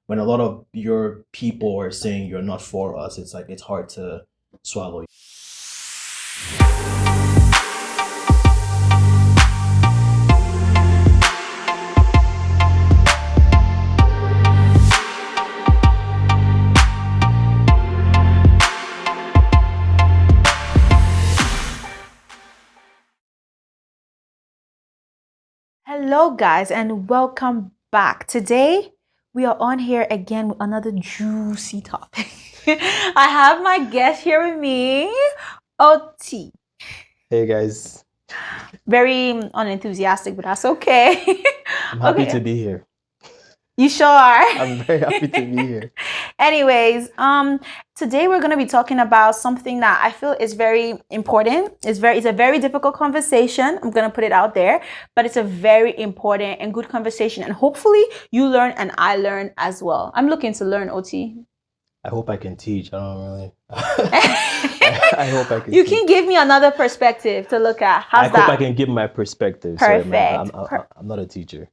when a lot of your people are saying you're not for us, it's like it's hard to swallow. Hello, guys, and welcome back. Today, we are on here again with another juicy topic. I have my guest here with me, OT. Hey guys, Very unenthusiastic, but that's okay. I'm happy Okay. to be here. You sure are? I'm very happy to be here. Anyways, today we're going to be talking about something that I feel is very important. It's a very difficult conversation. I'm going to put it out there, but it's a very important and good conversation. And hopefully you learn and I learn as well. I'm looking to learn, OT. I hope I can teach. I don't really. I hope I can. You can give me another perspective to look at. How's that? I hope I can give my perspective. Perfect. Sorry, I'm not a teacher.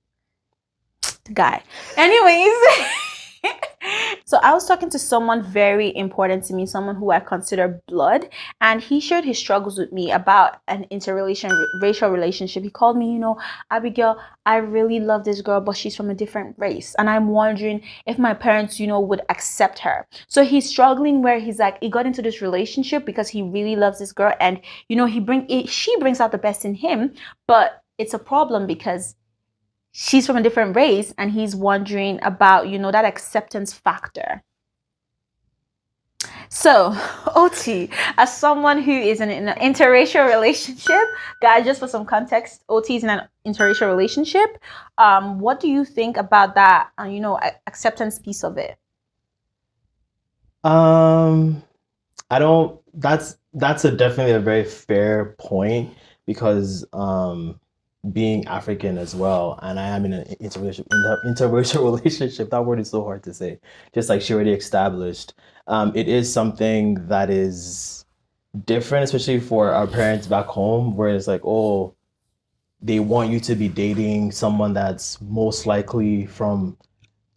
Guy. Anyways, so I was talking to someone very important to me, someone who I consider blood, and he shared his struggles with me about an racial relationship. He called me, Abigail, I really love this girl, but she's from a different race, and I'm wondering if my parents, would accept her. So he's struggling where he's like, he got into this relationship because he really loves this girl, and she brings out the best in him, but it's a problem because she's from a different race, and he's wondering about, that acceptance factor. So, OT, as someone who is in an interracial relationship, guys, just for some context, OT is in an interracial relationship. What do you think about that, acceptance piece of it? I don't. That's definitely a very fair point because being African as well, and I am in an interracial relationship. That word is so hard to say. Just like she already established, it is something that is different, especially for our parents back home, where it's like, oh, they want you to be dating someone that's most likely from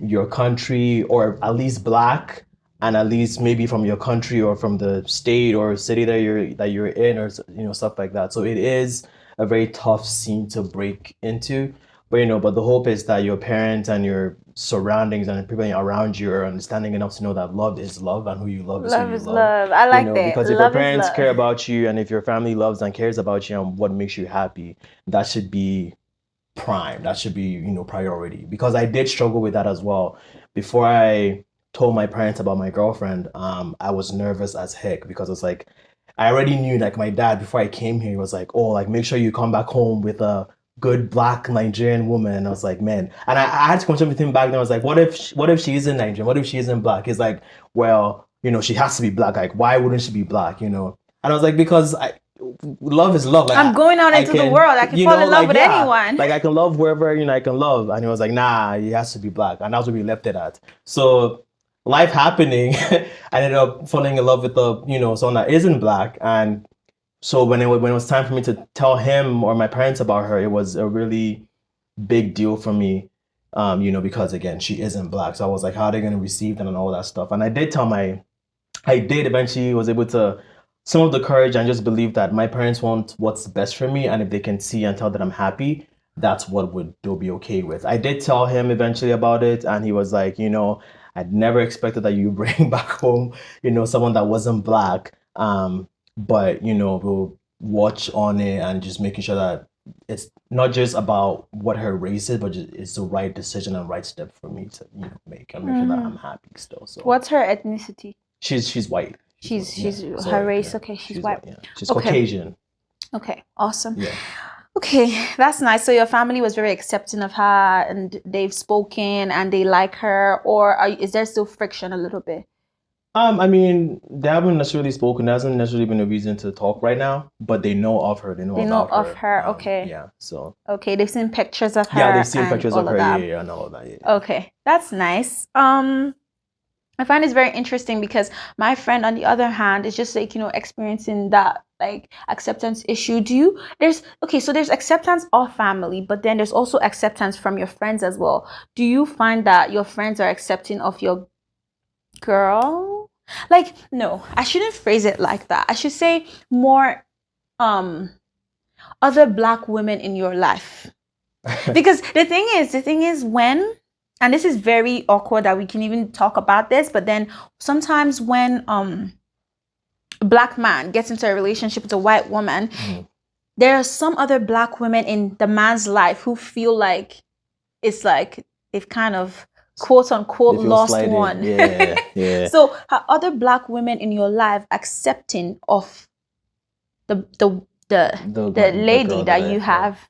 your country or at least black and at least maybe from your country or from the state or city that you're in or stuff like that. So it is a very tough scene to break into. But but the hope is that your parents and your surroundings and people around you are understanding enough to know that love is love and who you love is who Love you is love. love. I like that. Because if your Love is parents love. care about you and if your family loves and cares about you and what makes you happy, that should be prime. That should be, priority. Because I did struggle with that as well. Before I told my parents about my girlfriend, I was nervous as heck because it's like I already knew like my dad before I came here he was like, oh, like make sure you come back home with a good black Nigerian woman. And I was like, man, and I had to confirm with him back then. I was like, what if she isn't Nigerian? What if she isn't black? He's like, well, she has to be black. Like, why wouldn't she be black? And I was like, because love is love. Like, I'm going out into the world. I can fall in love with anyone. Like I can love wherever I can love. And he was like, nah, he has to be black. And that's what we left it at. So life happening, I ended up falling in love with someone that isn't black. And so when it was time for me to tell him or my parents about her, it was a really big deal for me. Because again, she isn't black. So I was like, how are they gonna receive that and all that stuff? And I did eventually was able to some of the courage and just believe that my parents want what's best for me, and if they can see and tell that I'm happy, that's what they'll be okay with. I did tell him eventually about it, and he was like, I'd never expected that you bring back home, someone that wasn't black. But we'll watch on it and just making sure that it's not just about what her race is, but just it's the right decision and right step for me to make and make sure that I'm happy still. So what's her ethnicity? She's white. She's her race. Yeah. Okay, she's white. Yeah. She's okay. Caucasian. Okay, awesome. Yeah. Okay, that's nice. So your family was very accepting of her, and they've spoken, and they like her, or is there still friction a little bit? I mean, they haven't necessarily spoken. There hasn't necessarily been a reason to talk right now, but they know of her. They know of her. Okay. Yeah. So. Okay, they've seen pictures of her. Yeah, they've seen pictures of her. Yeah, and all of that. Yeah. Okay, that's nice. I find it's very interesting because my friend, on the other hand, is just like, experiencing that like acceptance issue. There's acceptance of family, but then there's also acceptance from your friends as well. Do you find that your friends are accepting of your girl? Like, no, I shouldn't phrase it like that. I should say more um other black women in your life. Because the thing is when, and this is very awkward that we can even talk about this, but then sometimes when a black man gets into a relationship with a white woman, there are some other black women in the man's life who feel like it's like they've kind of quote unquote They feel lost slighted. one. Yeah, yeah. So are other black women in your life accepting of the lady girl that I you have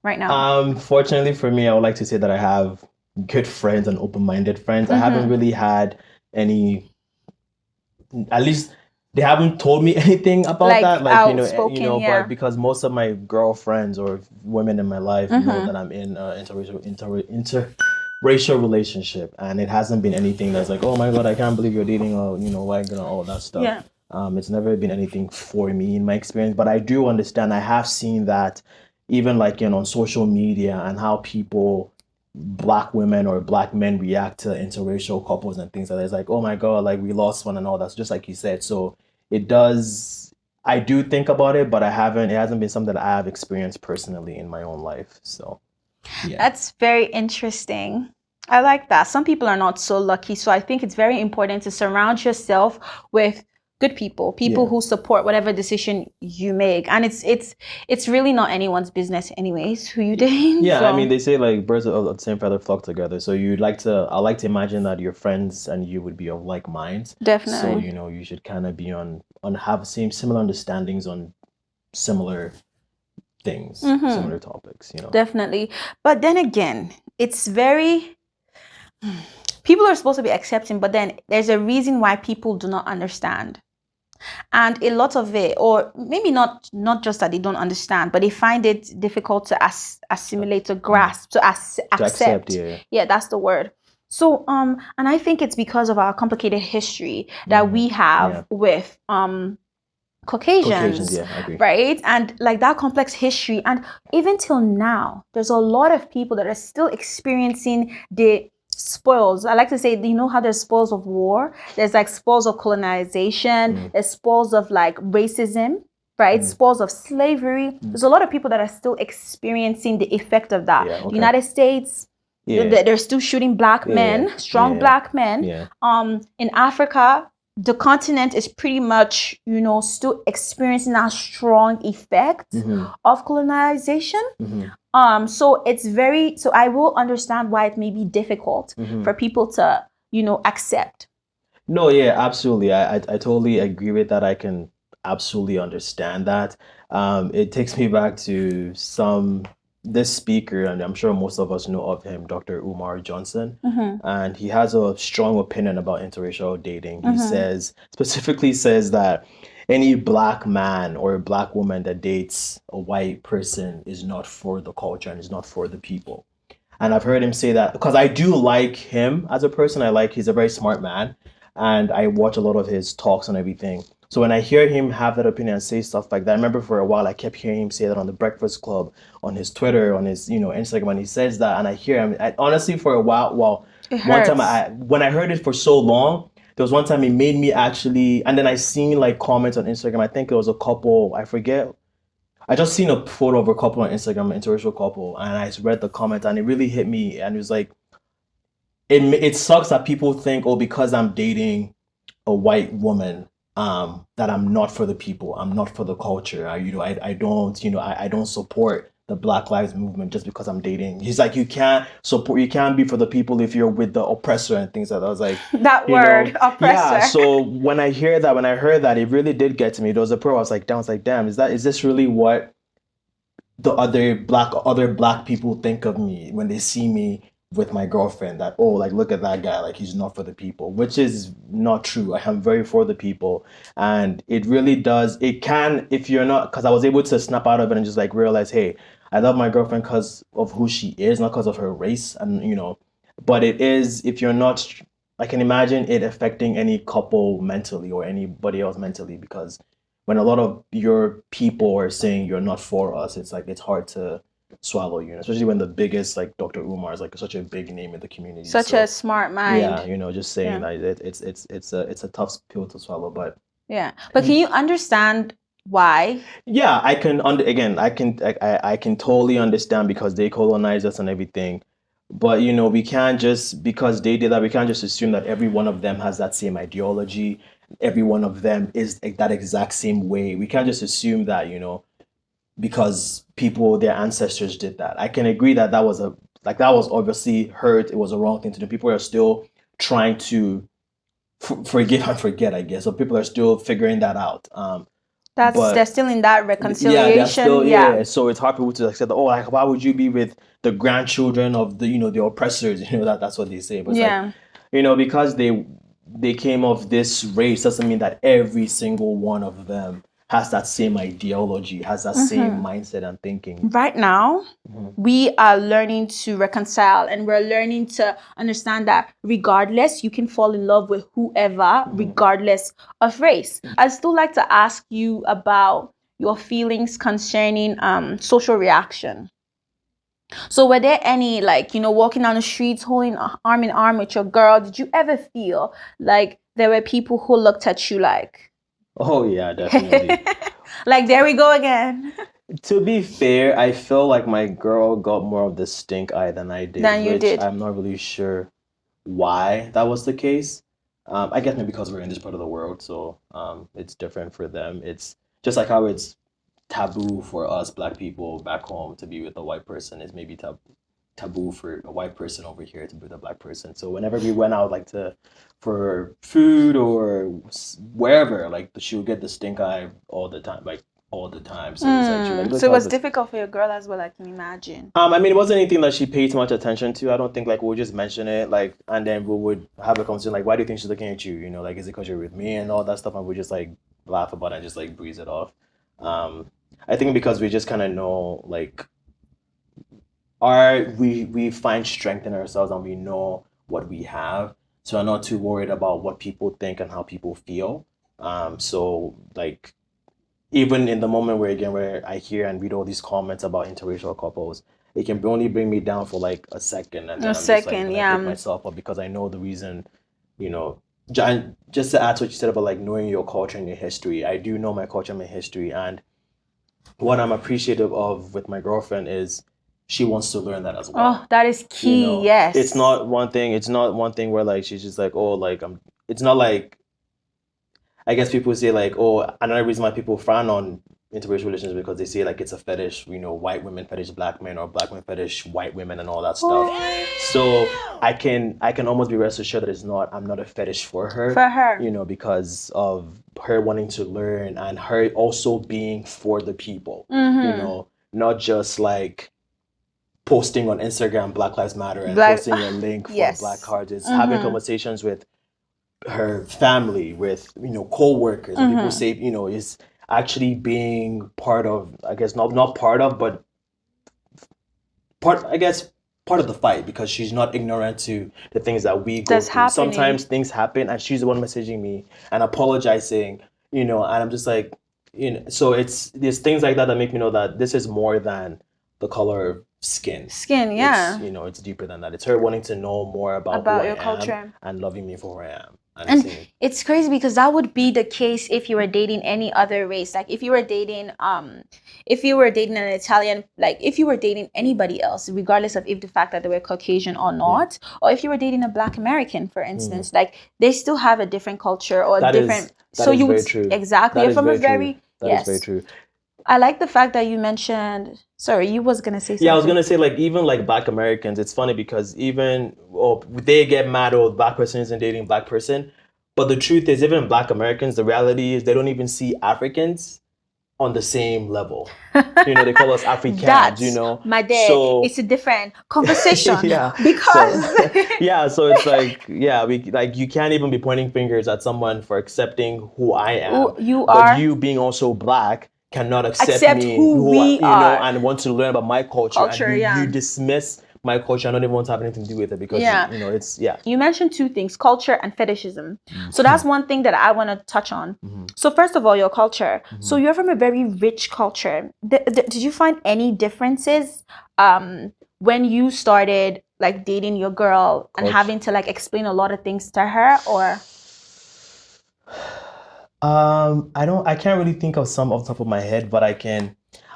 right now? Fortunately for me, I would like to say that I have good friends and open-minded friends. I haven't really had any, at least they haven't told me anything about Like that. Like, outspoken, yeah. but because most of my girlfriends or women in my life know that I'm in interracial relationship, and it hasn't been anything that's like, oh my God, I can't believe you're dating a, white girl, all that stuff. Yeah. It's never been anything for me in my experience, but I do understand. I have seen that even like, on social media and how people, black women or black men, react to interracial couples and things like that. It's like, oh my God, like we lost one and all that. So just like you said. So it does, I do think about it, but it hasn't been something that I have experienced personally in my own life. So yeah. That's very interesting. I like that. Some people are not so lucky. So I think it's very important to surround yourself with good people who support whatever decision you make. And it's really not anyone's business anyways who you date. Yeah, So. I mean, they say like birds of the same feather flock together. So I like to imagine that your friends and you would be of like minds. Definitely. So, you should kind of be have similar understandings on similar things, similar topics, Definitely. But then again, it's very, people are supposed to be accepting, but then there's a reason why people do not understand. And a lot of it, or maybe not just that they don't understand, but they find it difficult to assimilate, to grasp, to accept. Yeah, that's the word. So and I think it's because of our complicated history that we have with Caucasians, yeah, I agree. right? And like that complex history, and even till now, there's a lot of people that are still experiencing the spoils. I like to say, you know how there's spoils of war? There's like spoils of colonization, there's spoils of like racism, right? Spoils of slavery. There's a lot of people that are still experiencing the effect of that. The United States, they're still shooting black men, strong black men. In Africa, the continent is pretty much, still experiencing that strong effect of colonization. So I will understand why it may be difficult for people to, accept. No, yeah, absolutely. I totally agree with that. I can absolutely understand that. It takes me back to this speaker, and I'm sure most of us know of him, Dr. Umar Johnson, and he has a strong opinion about interracial dating. He specifically says that any black man or a black woman that dates a white person is not for the culture and is not for the people. And I've heard him say that because I do like him as a person. He's a very smart man, and I watch a lot of his talks and everything. So when I hear him have that opinion and say stuff like that, I remember for a while I kept hearing him say that on the Breakfast Club, on his Twitter, on his Instagram, and he says that, and I hear him. Honestly, for a while, one time when I heard it for so long, there was one time it made me actually, and then I seen like comments on Instagram. I think it was a couple, I forget. I just seen a photo of a couple on Instagram, an interracial couple, and I read the comment, and it really hit me. And it was like, it sucks that people think, oh, because I'm dating a white woman, that I'm not for the people, I'm not for the culture. I don't support the Black Lives Movement just because I'm dating. He's like, you can't be for the people if you're with the oppressor and things like that. I was like, that word, oppressor. Yeah. So when I heard that, it really did get to me. There was a pro. I was like, damn, is this really what the other black people think of me when they see me with my girlfriend? That, oh, like, look at that guy, like he's not for the people, which is not true. I am very for the people, and it really does. It can, if you're not, because I was able to snap out of it and just like realize, hey, I love my girlfriend because of who she is, not because of her race, and but it is, if you're not I can imagine it affecting any couple mentally or anybody else mentally, because when a lot of your people are saying you're not for us, it's like it's hard to swallow, especially when the biggest, like Dr. Umar is like such a big name in the community. Such a So smart yeah, mind. just saying Yeah. that it's a tough pill to swallow, but Yeah. But can you understand why? yeah, again, I can totally understand because they colonized us and everything. But we can't just, because they did that, we can't just assume that every one of them has that same ideology. Every one of them is like that exact same way. We can't just assume that, because their ancestors did that. I can agree that that was obviously hurt. It was a wrong thing to do. People are still trying to forgive and forget, I guess. So people are still figuring that out. They're But still in that yeah, they're still, reconciliation. yeah. Yeah. So it's hard for people to accept that. Oh, like, why would you be with the grandchildren of the oppressors? That's what they say. But it's like, Yeah. because they came of this race doesn't mean that every single one of them has that same ideology, has that same mindset and thinking. Right now, we are learning to reconcile, and we're learning to understand that regardless, you can fall in love with whoever, regardless of race. I'd still like to ask you about your feelings concerning social reaction. So were there any, like, walking down the streets holding arm in arm with your girl, did you ever feel like there were people who looked at you like, Oh yeah, definitely. like, there we go again? To be fair, I feel like my girl got more of the stink eye than I did, Than you which did. I'm not really sure why that was the case. I guess maybe because we're in this part of the world, so it's different for them. It's just like how it's taboo for us black people back home to be with a white person is maybe taboo for a white person over here to be with a black person. So whenever we went out, like for food or wherever, like she would get the stink eye all the time, like all the time. So it's like she like look So it at was this. difficult for your girl as well, I can imagine. I mean, it wasn't anything that she paid too much attention to. I don't think like we'll just mention it, like, and then we would have a conversation like, why do you think she's looking at you? Like, is it because you're with me and all that stuff? And we just like laugh about it and just like breeze it off. I think because we just kind of know like we find strength in ourselves and we know what we have, so I'm not too worried about what people think and how people feel. So like even in the moment where I hear and read all these comments about interracial couples, it can only bring me down for like a second, and then A I'm just like, second, then I pick yeah. myself up because I know the reason, you know. Just to add to what you said about like knowing your culture and your history, I do know my culture and my history, and what I'm appreciative of with my girlfriend is she wants to learn that as well. Oh, that is key, yes. It's not one thing. It's not one thing where like she's just like, oh, like I'm. It's not like, I guess people say like, oh, another reason why people frown on interracial relations because they say like it's a fetish, white women fetish black men or black men fetish white women and all that stuff. So I can almost be rest assured that I'm not a fetish for her. For her. Because of her wanting to learn and her also being for the people. Not just like posting on Instagram Black Lives Matter and posting a link for yes. Black cards. It's having conversations with her family, with co-workers, and people say is actually being part of, I guess not part of, but part of the fight, because she's not ignorant to the things that we go That's through. happening. Sometimes things happen and she's the one messaging me and apologizing, and I'm just like, so there's things like that that make me know that this is more than the color of skin. Yeah. It's deeper than that. It's her wanting to know more about who your I culture am and loving me for who I am. And it's crazy because that would be the case if you were dating any other race. Like if you were dating an Italian, like if you were dating anybody else, regardless of if the fact that they were Caucasian or not, or if you were dating a Black American, for instance, like they still have a different culture or That different. Is very true. Exactly. That You're is from very a very true. That is very true. I like the fact that you mentioned. Sorry, you was gonna say something. Yeah, I was gonna say like even like Black Americans, it's funny because even they get mad or Black person isn't dating Black person, but the truth is even Black Americans, the reality is they don't even see Africans on the same level. They call us Africans. My dad. So it's a different conversation. yeah, because so it's like we like you can't even be pointing fingers at someone for accepting who I am. But you being also Black cannot accept me who we are and want to learn about my culture, and you dismiss my culture. I don't even want to have anything to do with it because Yeah. you know it's yeah. You mentioned two things, culture and fetishism. So that's one thing that I want to touch on. So first of all, your culture. So you're from a very rich culture. Did you find any differences when you started like dating your girl and Culture. having to like explain a lot of things to her, or? I can't really think of some off the top of my head, but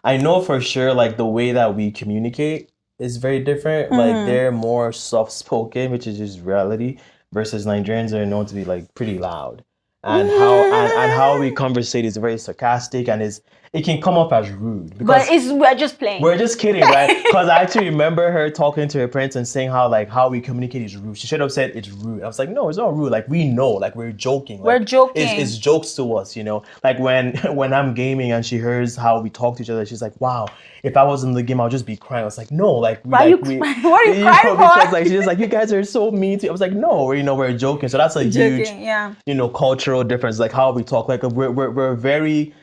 I know for sure like the way that we communicate is very different. Like they're more soft spoken, which is just reality, versus Nigerians are known to be like pretty loud. And how we conversate is very sarcastic and it can come off as rude because But we're just playing. we're just kidding, right? Because I actually remember her talking to her parents and saying how we communicate is rude. She should have said it's rude. I was like, no, it's not rude. Like we know, like we're joking. Like, We're joking. It's jokes to us, you know. Like when I'm gaming and she hears how we talk to each other, she's like, wow, if I was in the game, I'll just be crying. I was like, no, like Why are you crying? What are you crying for? Because like she's just like, you guys are so mean to you. I was like, no, we're joking. So that's a huge, yeah. cultural difference. Like how we talk. Like we're very.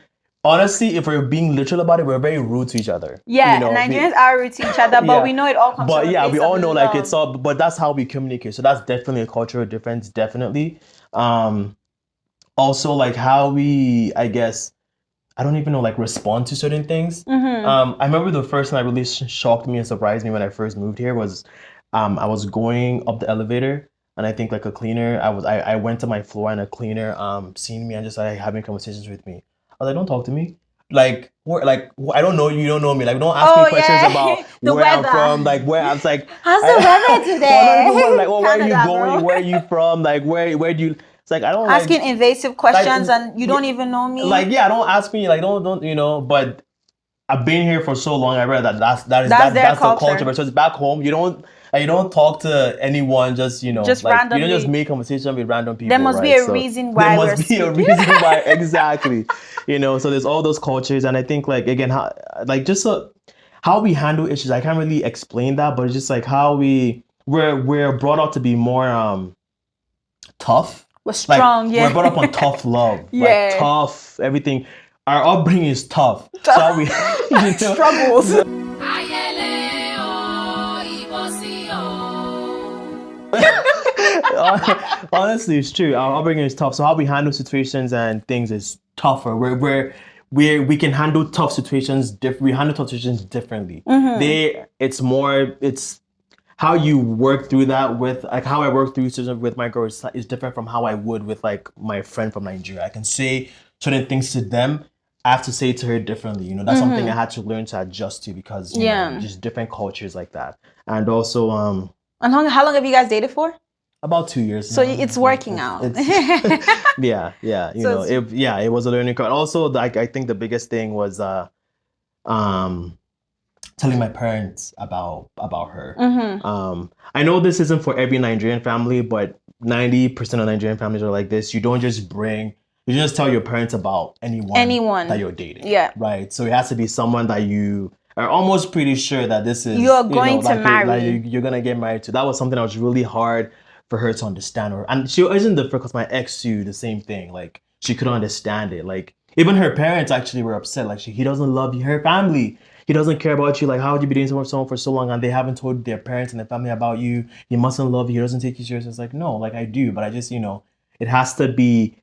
Honestly, if we're being literal about it, we're very rude to each other. Yeah, Nigerians are rude to each other, but we know it all comes from a place we all of know love. like it's all, but that's how we communicate. So that's definitely a cultural difference, definitely. Also like how we, I guess, I don't even know, like respond to certain things. I remember the first time that really shocked me and surprised me when I first moved here was, I was going up the elevator. And I think like a cleaner, I went to my floor and a cleaner seen me and just like having conversations with me. I was like, don't talk to me. Like, I don't know you, don't know me. Like, don't ask me questions about the where weather. I'm from. Like, where I was like, how's the weather today? I don't even like, well, where are you Canada, going? bro. Where are you from? Like, where do you? It's like I don't asking like invasive questions and you don't even know me. like yeah, don't ask me. Like, don't you know? But I've been here for so long. I read that's their the culture. culture. But so it's back home. You don't talk to anyone. Just Just like randomly. you don't just make conversation with random people. There must right? be a So reason why there must be a reason why exactly. So there's all those cultures, and I think like again how like just how we handle issues. I can't really explain that, but it's just like how we're brought up to be more tough. We're strong. Like, yeah, we're brought up on tough love. Yeah. Like tough everything. Our upbringing is tough. So how we struggles. Honestly, it's true. Our upbringing is tough. So how we handle situations and things is tougher. We can handle tough situations. We handle tough situations differently. It's how you work through that with like how I work through situations with my girls is different from how I would with like my friend from Nigeria. I can say certain things to them. I have to say it to her differently. That's something I had to learn to adjust to because just different cultures like that. And also And how long have you guys dated for? About 2 years. So it's working out. Yeah. It was a learning curve. Also, like I think the biggest thing was telling my parents about her. I know this isn't for every Nigerian family, but 90% of Nigerian families are like this. You don't just tell your parents about anyone that you're dating. Yeah. Right. So it has to be someone that you are almost pretty sure that this is you're going to marry. You're gonna get married to. That was something that was really hard for her to understand. And she isn't the first, because my ex too, the same thing. Like she couldn't understand it. Like even her parents actually were upset. Like he doesn't love you. Her family. He doesn't care about you. Like, how would you be dating someone for so long and they haven't told their parents and their family about you? He mustn't love you. He doesn't take you serious. It's like, no, like I do, but I just, it has to be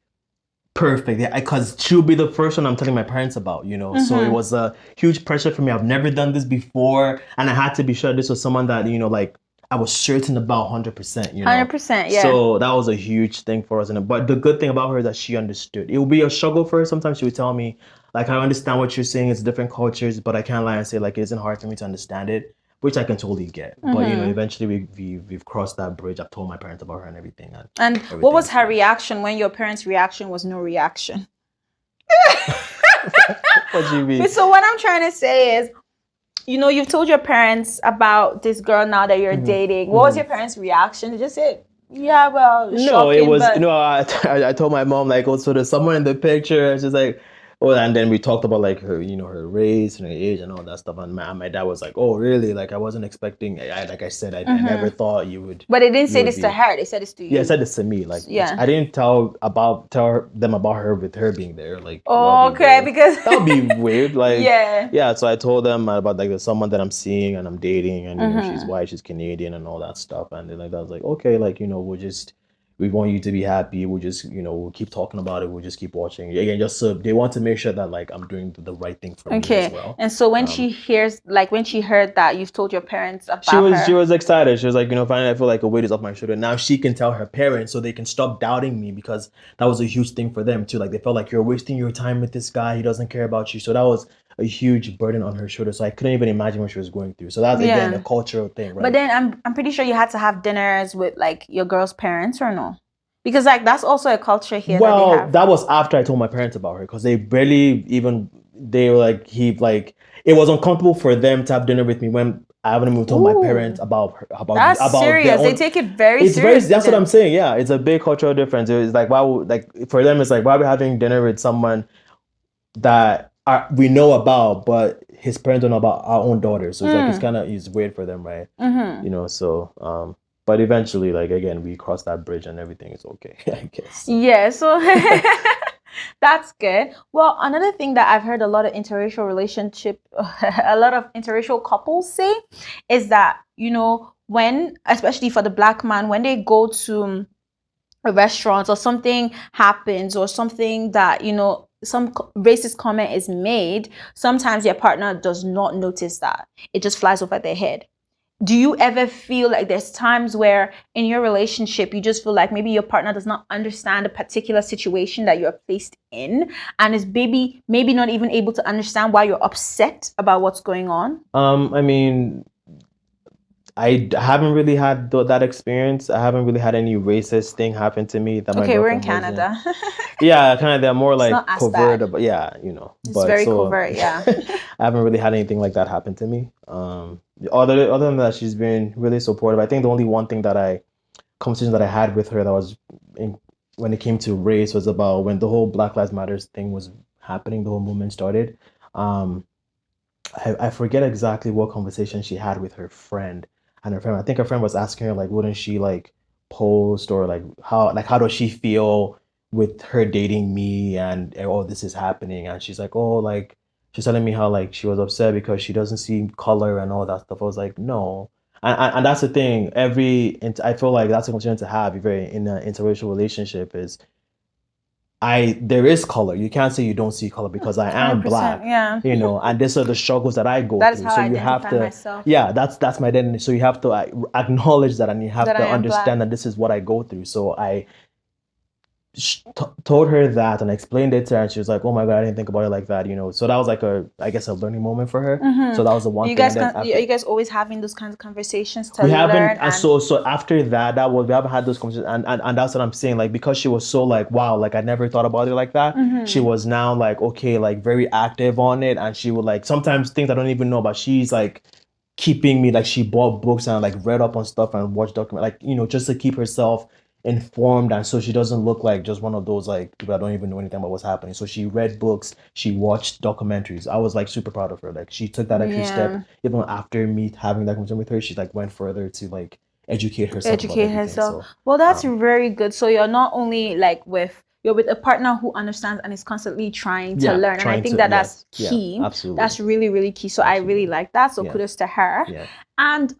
perfect. Because she'll be the first one I'm telling my parents about, So it was a huge pressure for me. I've never done this before. And I had to be sure this was someone that, like I was certain about 100%, 100%, yeah. So that was a huge thing for us. But the good thing about her is that she understood. It would be a struggle for her. Sometimes she would tell me, like, I understand what you're saying. It's different cultures, but I can't lie and say, like, it isn't hard for me to understand it, which I can totally get. But, eventually we've crossed that bridge. I've told my parents about her and everything. And what was her reaction when your parents' reaction was no reaction? What do you mean? So what I'm trying to say is, you've told your parents about this girl now that you're dating. What was your parents' reaction? They just said, yeah, well, no, shocking, it was, but... I told my mom, like, oh, so there's someone in the picture. She's like, Oh, and then we talked about like her, her race and her age and all that stuff. And my dad was like, "Oh, really? Like I wasn't expecting. Like I said, I never thought But they didn't you say would this to be." her. They said this to Yeah, I you. said this to me. Like Yeah. I didn't tell them about her with her being there. Like that would be Okay, because that would be weird. Like yeah. yeah, so I told them about like there's someone that I'm seeing and I'm dating, and she's white, she's Canadian, and all that stuff. And then like I was like, okay, like we want you to be happy. We'll just we'll keep talking about it. We'll just keep watching again. Just so they want to make sure that like I'm doing the right thing for me as Okay. well. And so when she heard that you've told your parents She about was she her. was excited. She was like, finally I feel like a weight is off my shoulder. Now she can tell her parents so they can stop doubting me, because that was a huge thing for them too. Like they felt like you're wasting your time with this guy. He doesn't care about you. So that was a huge burden on her shoulder. So I couldn't even imagine what she was going through. So that's again a cultural thing, right? But then I'm pretty sure you had to have dinners with like your girl's parents, or no? Because like that's also a culture here that they Well, have. that was after I told my parents about her, because they barely even they were like it was uncomfortable for them to have dinner with me when I haven't even told my parents Ooh, about her that's about their serious. They own. take it very It's very seriously that's what I'm then. saying. Yeah, it's a big cultural difference. It's like for them it's like why are we having dinner with someone that we know about, but his parents don't know about our own daughter. So it's like it's weird for them, right? So but eventually, like again, we cross that bridge and everything is okay, I guess. Yeah, so that's good. Well, another thing that I've heard a lot of a lot of interracial couples say is that, when, especially for the black man, when they go to a restaurant or something happens or something that, some racist comment is made, sometimes your partner does not notice that. It just flies over their head. Do you ever feel like there's times where in your relationship you just feel like maybe your partner does not understand a particular situation that you're placed in, and is maybe not even able to understand why you're upset about what's going on? I mean, I haven't really had that experience. I haven't really had any racist thing happen to me that my Okay, we're in girlfriend wasn't. Canada. Yeah, kind of. They're more It's like not as covert, bad. but yeah, It's But very so covert, yeah. I haven't really had anything like that happen to me. Other than that, she's been really supportive. I think the only one thing conversation that I had with her that was when it came to race was about when the whole Black Lives Matters thing was happening, the whole movement started. Um, I forget exactly what conversation she had with her friend, and her friend, I think her friend was asking her like, wouldn't she like post, or how does she feel with her dating me, and all this is happening, and she's like, oh, like she's telling me how like she was upset because she doesn't see color and all that stuff. I was like, no. And that's the thing. I feel like that's a conversation to have if you're in an interracial relationship. Is there is color. You can't say you don't see color, because I am 100%, black, yeah. And these are the struggles that I go That is through. how So I you have identify to, myself, yeah, that's my identity. So you have to acknowledge that, and you have that I to am black. understand that this is what I go through. So I told her that and explained it to her, and she was like, "Oh my God, I didn't think about it like that." So that was like I guess a learning moment for her. So that was the Do one you thing. guys And then are after you guys always having those kinds of conversations to we haven't, learn and so after we haven't had those conversations, and that's what I'm saying, like because she was so like, wow, like I never thought about it like that. She was now like, okay, like very active on it, and she would like sometimes things I don't even know about, she's like keeping me, like she bought books and like read up on stuff and watched document, like just to keep herself informed, and so she doesn't look like just one of those like people that don't even know anything about what's happening. So she read books, she watched documentaries. I was like super proud of her. Like she took that extra step, even after me having that conversation with her. She like went further to like educate herself about educate everything. herself. So Well, that's very good. So you're not only like you're with a partner who understands and is constantly trying to yeah, learn. And I trying think to, that that's yes, yeah, key. absolutely, That's really, really key. So I really absolutely, like that. So yeah, kudos to her. yeah, And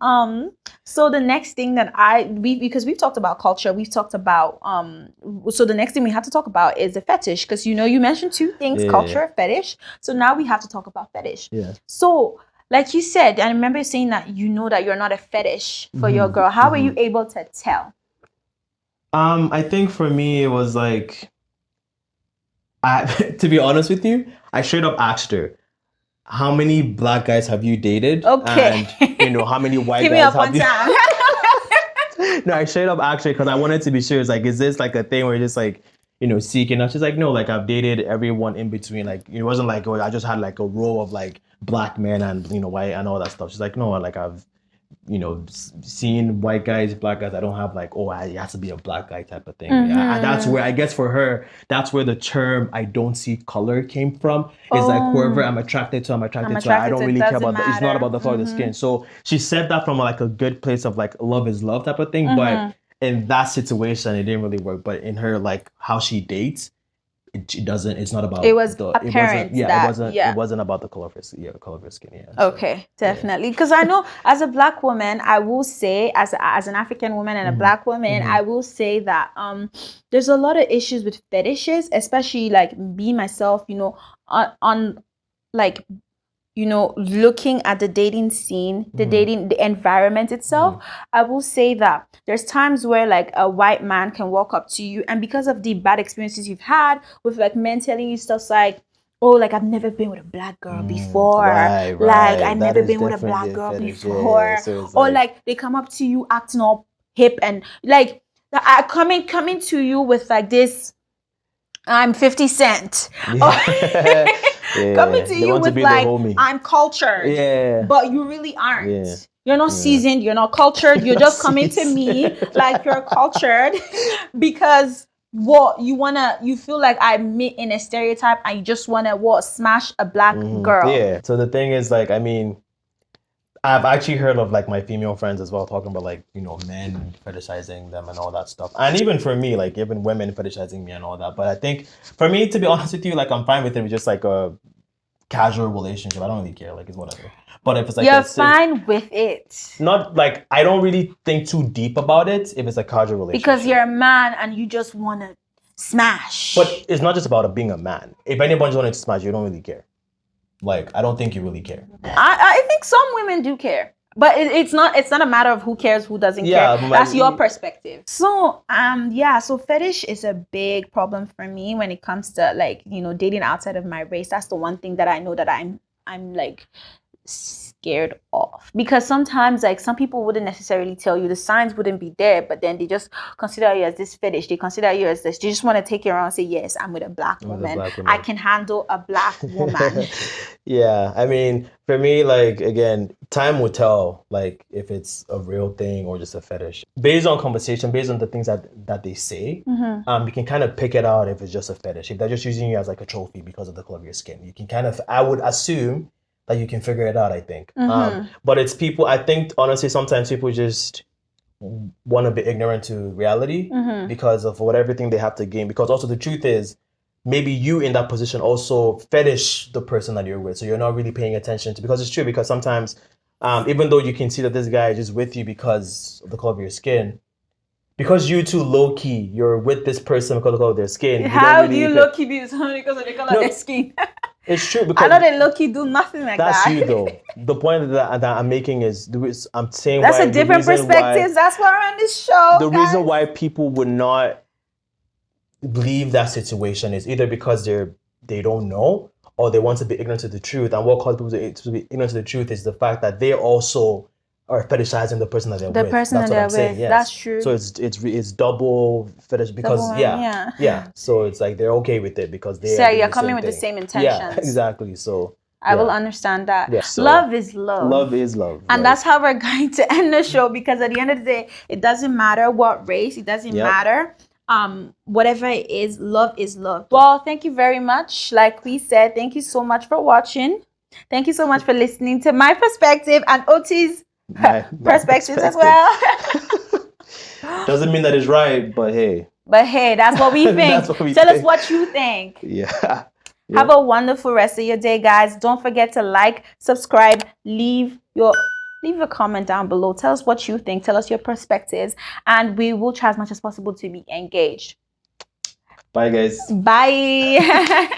so the next thing that because we've talked about culture, we've talked about so the next thing we have to talk about is the fetish, because you mentioned two things, culture, fetish. So now we have to talk about fetish. yeah. So like you said, I remember saying that that you're not a fetish for your girl. How were you able to tell? I think for me it was like to be honest with you, I straight up asked her, how many black guys have you dated? Okay. And how many white Hit me guys up have one you? time. No, I straight up asked her because I wanted to be sure. It's like, is this like a thing where you're just like, seeking? And she's like, no, like I've dated everyone in between. Like it wasn't like, oh, I just had like a row of like black men and white and all that stuff. She's like, no, like I've seeing white guys, black guys, I don't have like, oh, it has to be a black guy type of thing. Yeah, and that's where I guess for her, that's where the term "I don't see color" came from. It's like whoever I'm attracted to, I'm attracted to. I don't really care about that. It's not about the color of the skin. So she said that from like a good place of like love is love type of thing. But in that situation, it didn't really work. But in her like how she dates, it doesn't. It's not about. It was apparent. It wasn't about the color of her skin. Yeah. Okay, definitely. Because I know, as a black woman, I will say, as an African woman and a black woman, I will say that there's a lot of issues with fetishes, especially like me myself. On like, looking at the dating scene, the environment itself, I will say that there's times where like a white man can walk up to you, and because of the bad experiences you've had with like men telling you stuff like, oh, like I've never been with a black girl before, like I've never been with a black girl before, so or like they come up to you acting all hip and like coming to you with like this, I'm 50 Cent. Coming to you with like, I'm cultured, but you really aren't. You're not seasoned, you're not cultured, you're just coming to me like you're cultured because you feel like I'm in a stereotype and you just wanna smash a black girl. Yeah. So the thing is, like, I mean, I've actually heard of like my female friends as well talking about like, men fetishizing them and all that stuff. And even for me, like even women fetishizing me and all that. But I think for me, to be honest with you, like I'm fine with it. It's just like a casual relationship. I don't really care. Like it's whatever. But if it's like you're fine with it. Not like I don't really think too deep about it if it's a casual relationship. Because you're a man and you just wanna smash. But it's not just about being a man. If anybody's wanting to smash, you don't really care. Like, I don't think you really care. I think some women do care. But it's not a matter of who cares, who doesn't care. That's your perspective. So, so fetish is a big problem for me when it comes to like, dating outside of my race. That's the one thing that I know that I'm like scared of, because sometimes like some people wouldn't necessarily tell you, the signs wouldn't be there, but then they just consider you as this fetish, they consider you as this, they just want to take you around and say, yes, I'm with a black woman, I can handle a black woman. Yeah, I mean, for me, like, again, time will tell, like, if it's a real thing or just a fetish. Based on conversation, based on the things that they say, you can kind of pick it out if it's just a fetish. If they're just using you as like a trophy because of the color of your skin, you can kind of, I would assume that you can figure it out, I think. But it's people, I think, honestly, sometimes people just want to be ignorant to reality because of everything they have to gain. Because also the truth is, maybe you in that position also fetish the person that you're with. So you're not really paying attention to, because it's true, because sometimes, even though you can see that this guy is just with you because of the color of your skin, because you too low-key, you're with this person because of the color of their skin. How do you low-key be with someone because of the color of their skin? It's true, because I know they low-key do nothing like that. That's you though. The point that I'm making is, I'm saying that's a different perspective. That's why we're on this show. The reason why people would not leave that situation is either because they don't know, or they want to be ignorant to the truth. And what causes people to be ignorant to the truth is the fact that they also are fetishizing the person that they're with. The person that they're with. Saying, yes. That's true. So it's double fetish, because So it's like they're okay with it because you're coming with the same intentions. Yeah, exactly. So I will understand that. Yeah, so love is love. Love is love. And that's how we're going to end the show, because at the end of the day, it doesn't matter what race, it doesn't matter. Whatever it is love. Well, thank you very much. Like we said, thank you so much for watching. Thank you so much for listening to my perspective and Oti's perspectives as well. Doesn't mean that it's right, but hey. That's what we think. Tell us what you think. Yeah. Have a wonderful rest of your day, guys. Don't forget to like, subscribe, leave a comment down below. Tell us what you think. Tell us your perspectives, and we will try as much as possible to be engaged. Bye, guys. Bye.